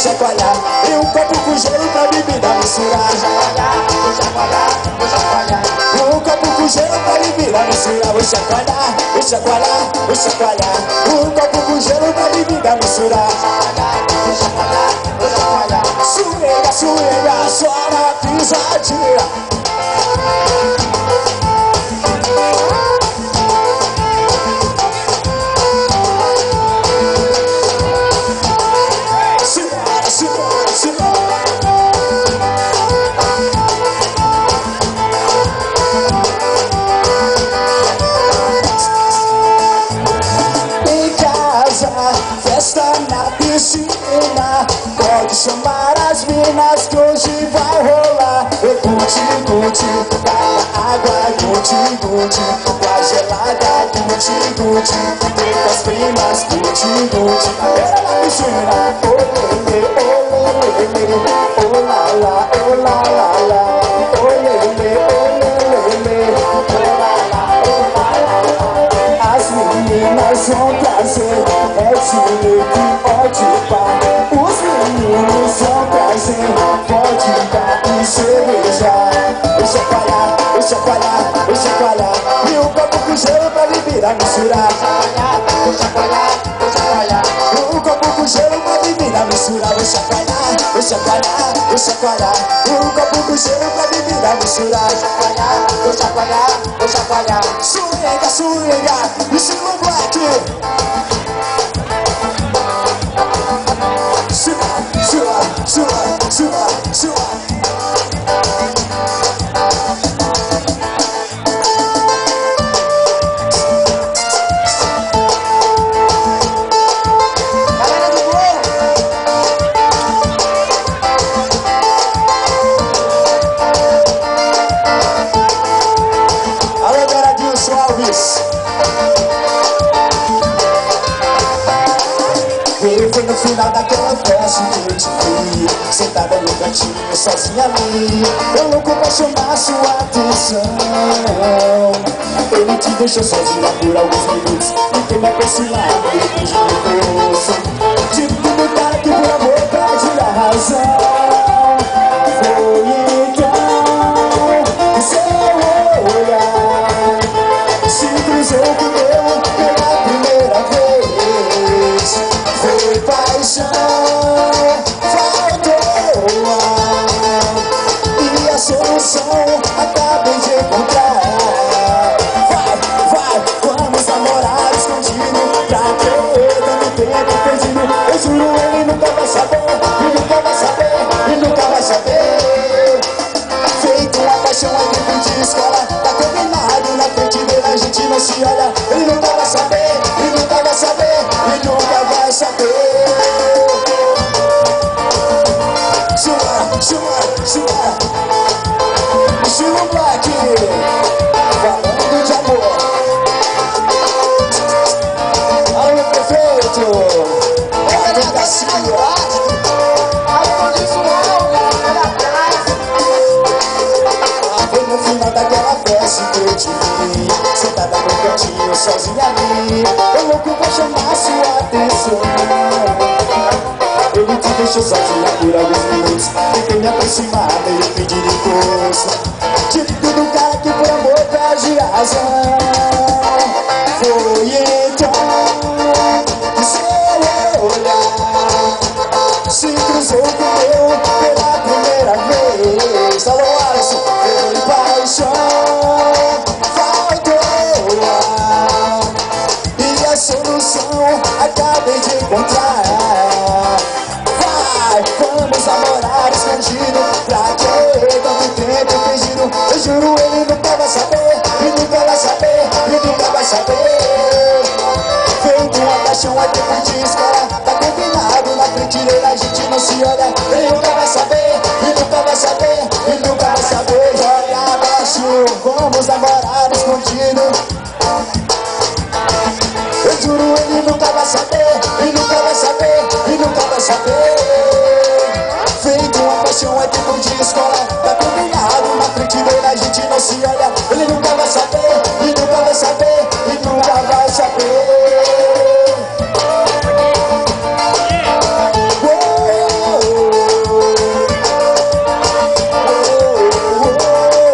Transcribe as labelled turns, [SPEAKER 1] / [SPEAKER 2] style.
[SPEAKER 1] chacoalhar. E um copo com gelo pra bebida misturar. Vou chacoalhar, vou chacoalhar. Um copo com gelo pra bebida misturar. Vou chacoalhar, vou chacoalhar, vou chacoalhar. Um copo com gelo pra bebida misturar. Vou chacoalhar, vou chacoalhar. Suega, suega, só na pisadinha. Festa na piscina, pode chamar as minas que hoje vai rolar. Guti-guti, cai a água, guti-guti, com a gelada, guti-guti, vem com as primas, guti-guti. Era na piscina, olê, olê, olê, olá, olá, olá, olê, olê, olá, olá. As meninas vão trazer que pode pá. Os meninos vão trazer vodka e cerveja. Vou chacoalhar, vou chacoalhar, vou chacoalhar. E um copo com gelo pra bebida misturar. Vou chacoalhar, vou chacoalhar. Um copo com gelo pra bebida misturar. Vou chacoalhar, vou chacoalhar, vou chacoalhar. Um copo com gelo pra bebida misturar. Vou chacoalhar, vou chacoalhar. Swinga, swinga, estilo black. Sua. Galera do Gol! Alô, Garadilson Alves! Foi no final daquela festa que eu te vi, sentada no cantinho, sozinha ali. Eu louco pra chamar sua atenção. Ele te deixou sozinha por alguns minutos, tentei me aproximar, ele pediu no rosto. Tipo do cara que por amor perde a razão. Foi então que seu olhar se cruzou com o meu pela primeira vez. Foi paixão, faltou ar, e a solução acabei de encontrar. Vai, vamos namorar escondido, pra ter tanto tempo perdido. Eu juro, ele nunca vai saber, e nunca vai saber, e nunca vai saber. Feito uma paixão é tempo de escola, tá combinado, na frente dele a gente não se olha. Ele nunca vai saber, e nunca vai saber, e nunca vai saber. Chua, estilo black, falando de amor. Alô, prefeito, Eduardo Garcia. Foi no final daquela festa que eu te vi, sentada no cantinho, sozinha ali. Eu louco pra chamar sua atenção. Ele te deixou sozinha por alguns minutos, tentei me aproximar, ele pediu encosto. Tipo do cara que por amor perde a razão. Foi então que seu olhar se cruzou com o meu pela primeira vez. Alô, Alisson, foi paixão, faltou ar, e a solução acabei de encontrar. Vamos namorar escondido, pra ter tanto tempo perdido. Eu juro, ele nunca vai saber, e nunca vai saber, e nunca vai saber. Feito uma paixão é tempo de escola, tá combinado, na frente dele a gente não se olha. Ele nunca vai saber, e nunca vai saber, e nunca vai saber. Joga abaixo, vamos namorar escondido. Eu juro, ele nunca vai saber, e nunca vai saber, e nunca vai saber. Feito uma paixão é tempo de escola, tá combinado, na frente dele a gente não se olha.